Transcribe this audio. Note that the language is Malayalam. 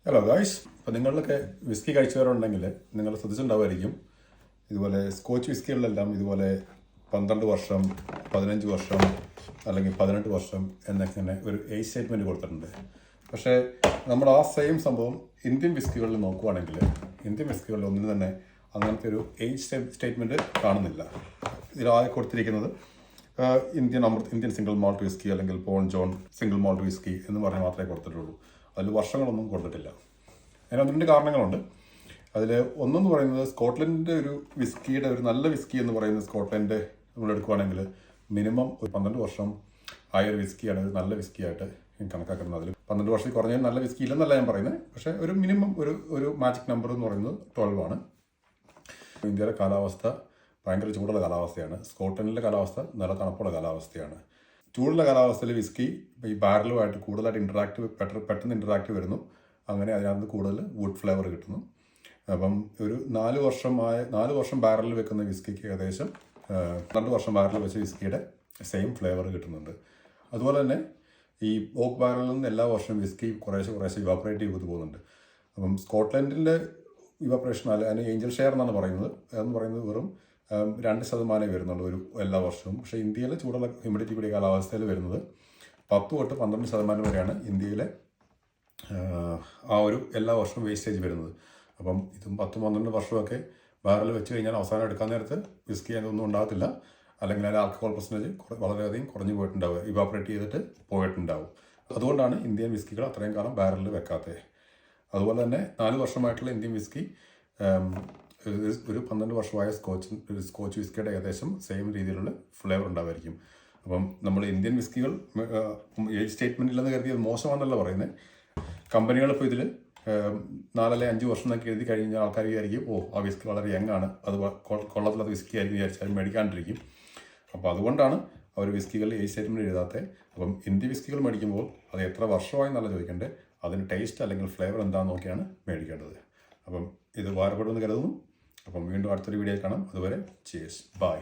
ഹലോ ഗായ്സ്, അപ്പോൾ നിങ്ങളിലൊക്കെ വിസ്കി കഴിച്ചവരുണ്ടെങ്കിൽ നിങ്ങൾ ശ്രദ്ധിച്ചിട്ടുണ്ടാവുമായിരിക്കും. ഇതുപോലെ സ്കോച്ച് വിസ്കികളിലെല്ലാം ഇതുപോലെ 12 വർഷം, 15 വർഷം അല്ലെങ്കിൽ 18 വർഷം എന്നൊക്കെ ഒരു ഏജ് സ്റ്റേറ്റ്മെൻറ്റ് കൊടുത്തിട്ടുണ്ട്. പക്ഷേ നമ്മൾ ആ സെയിം സംഭവം ഇന്ത്യൻ വിസ്കികളിൽ നോക്കുവാണെങ്കിൽ ഇന്ത്യൻ വിസ്കികളിൽ ഒന്നിനും തന്നെ അങ്ങനത്തെ ഒരു ഏജ് സ്റ്റേറ്റ്മെൻറ്റ് കാണുന്നില്ല. ഇതിലാകെ കൊടുത്തിരിക്കുന്നത് ഇന്ത്യൻ സിംഗിൾ മാൾട്ട് വിസ്കി അല്ലെങ്കിൽ Paul John single malt whisky എന്ന് പറഞ്ഞ് മാത്രമേ കൊടുത്തിട്ടുള്ളൂ. അതിൽ വർഷങ്ങളൊന്നും കൊടുത്തിട്ടില്ല. അതിന് ഒന്ന് രണ്ട് കാരണങ്ങളുണ്ട്. അതിൽ ഒന്നെന്ന് പറയുന്നത് സ്കോട്ട്ലൻഡിൻ്റെ ഒരു വിസ്കിയുടെ ഒരു നല്ല വിസ്കി എന്ന് പറയുന്നത് സ്കോട്ട്ലൻഡ് നമ്മൾ എടുക്കുകയാണെങ്കിൽ മിനിമം ഒരു 12 വർഷം ആയ ഒരു വിസ്കിയാണ് ഒരു നല്ല വിസ്കിയായിട്ട് കണക്കാക്കുന്നത്. അതിൽ 12 വർഷത്തിൽ കുറഞ്ഞ നല്ല വിസ്കി ഇല്ലെന്നല്ല ഞാൻ പറയുന്നത്. പക്ഷേ ഒരു മിനിമം ഒരു മാജിക് നമ്പർ എന്ന് പറയുന്നത് 12 ആണ്. ഇന്ത്യയുടെ കാലാവസ്ഥ ഭയങ്കര ചൂടുള്ള കാലാവസ്ഥയാണ്. സ്കോട്ട്ലൻഡിലെ കാലാവസ്ഥ നല്ല തണുപ്പുള്ള കാലാവസ്ഥയാണ്. ചൂടുള്ള കാലാവസ്ഥയിൽ വിസ്കി ഈ ബാരലുമായിട്ട് കൂടുതലായിട്ട് പെട്ടെന്ന് ഇൻറ്ററാക്ട് വരുന്നു. അങ്ങനെ അതിനകത്ത് കൂടുതൽ വുഡ് ഫ്ലേവർ കിട്ടുന്നു. അപ്പം ഒരു 4 വർഷം ബാരലിൽ വെക്കുന്ന വിസ്കിക്ക് ഏകദേശം 2 വർഷം ബാരലിൽ വെച്ച വിസ്കിയുടെ സെയിം ഫ്ലേവർ കിട്ടുന്നുണ്ട്. അതുപോലെ തന്നെ ഈ ഓക്ക് ബാരലിൽ നിന്ന് എല്ലാ വർഷവും വിസ്കി കുറേശ്ശെ ഇവാപ്പറേറ്റ് ചെയ്ത് പോകുന്നുണ്ട്. അപ്പം സ്കോട്ട്ലൻഡിൻ്റെ ഇവാപ്പറേഷൻ അതിന് ഏഞ്ചൽ ഷെയർ എന്നാണ് പറയുന്നത്. അതെന്ന് പറയുന്നത് വെറും 2% വരുന്നുള്ളൂ എല്ലാ വർഷവും. പക്ഷേ ഇന്ത്യയിലെ ചൂടുള്ള ഹ്യൂമിഡിറ്റി കൂടിയ കാലാവസ്ഥയിൽ വരുന്നത് 10 തൊട്ട് 12% വരെയാണ് ഇന്ത്യയിലെ ആ ഒരു എല്ലാ വർഷവും വേസ്റ്റേജ് വരുന്നത്. അപ്പം ഇതും 10-12 വർഷമൊക്കെ ബാരൽ വെച്ച് കഴിഞ്ഞാൽ അവസാനം എടുക്കാൻ നേരത്ത് വിസ്കി അതൊന്നും ഉണ്ടാകത്തില്ല. അല്ലെങ്കിൽ അതിൽ ആൽക്കഹോൾ പെർസെൻറ്റേജ് വളരെയധികം കുറഞ്ഞു പോയിട്ടുണ്ടാവുക, ഇവാപ്പറേറ്റ് ചെയ്തിട്ട് പോയിട്ടുണ്ടാവും. അതുകൊണ്ടാണ് ഇന്ത്യൻ വിസ്കികൾ അത്രയും കാലം ബാരലിൽ വെക്കാത്തത്. അതുപോലെ തന്നെ 4 വർഷമായിട്ടുള്ള ഇന്ത്യൻ വിസ്കി ഒരു 12 വർഷമായ സ്കോച്ച് വിസ്കിയുടെ ഏകദേശം സെയിം രീതിയിലുള്ള ഫ്ലേവർ ഉണ്ടാവുമായിരിക്കും. അപ്പം നമ്മൾ ഇന്ത്യൻ വിസ്കികൾ ഏജ് സ്റ്റേറ്റ്മെൻ്റ് ഇല്ലെന്ന് കരുതി അത് മോശമാണെന്നല്ല പറയുന്നത്. കമ്പനികൾ ഇപ്പോൾ ഇതിൽ 4 അല്ലെങ്കിൽ 5 വർഷം എന്നൊക്കെ എഴുതി കഴിഞ്ഞാൽ ആൾക്കാർ വിചാരിക്കും ആ വിസ്കി വളരെ യങ്ങാണ്, അത് കൊള്ളത്തില്ലാത്ത വിസ്കി ആയിരിക്കും വിചാരിച്ചാൽ മേടിക്കാണ്ടിരിക്കും. അപ്പോൾ അതുകൊണ്ടാണ് അവർ വിസ്കികളിൽ ഏജ് സ്റ്റേറ്റ്മെൻറ്റ് എഴുതാത്തത്. അപ്പം ഇന്ത്യൻ വിസ്കികൾ മേടിക്കുമ്പോൾ അത് എത്ര വർഷമായി എന്നല്ല ചോദിക്കേണ്ടത്, അതിന് ടേസ്റ്റ് അല്ലെങ്കിൽ ഫ്ലേവർ എന്താണെന്ന് നോക്കിയാണ് മേടിക്കേണ്ടത്. അപ്പം ഇത് ഉപകാരപ്പെടുമെന്ന് കരുതുന്നു. അപ്പം വീണ്ടും അടുത്തൊരു വീഡിയോ കാണാം. അതുവരെ ചിയേഴ്സ്, ബൈ.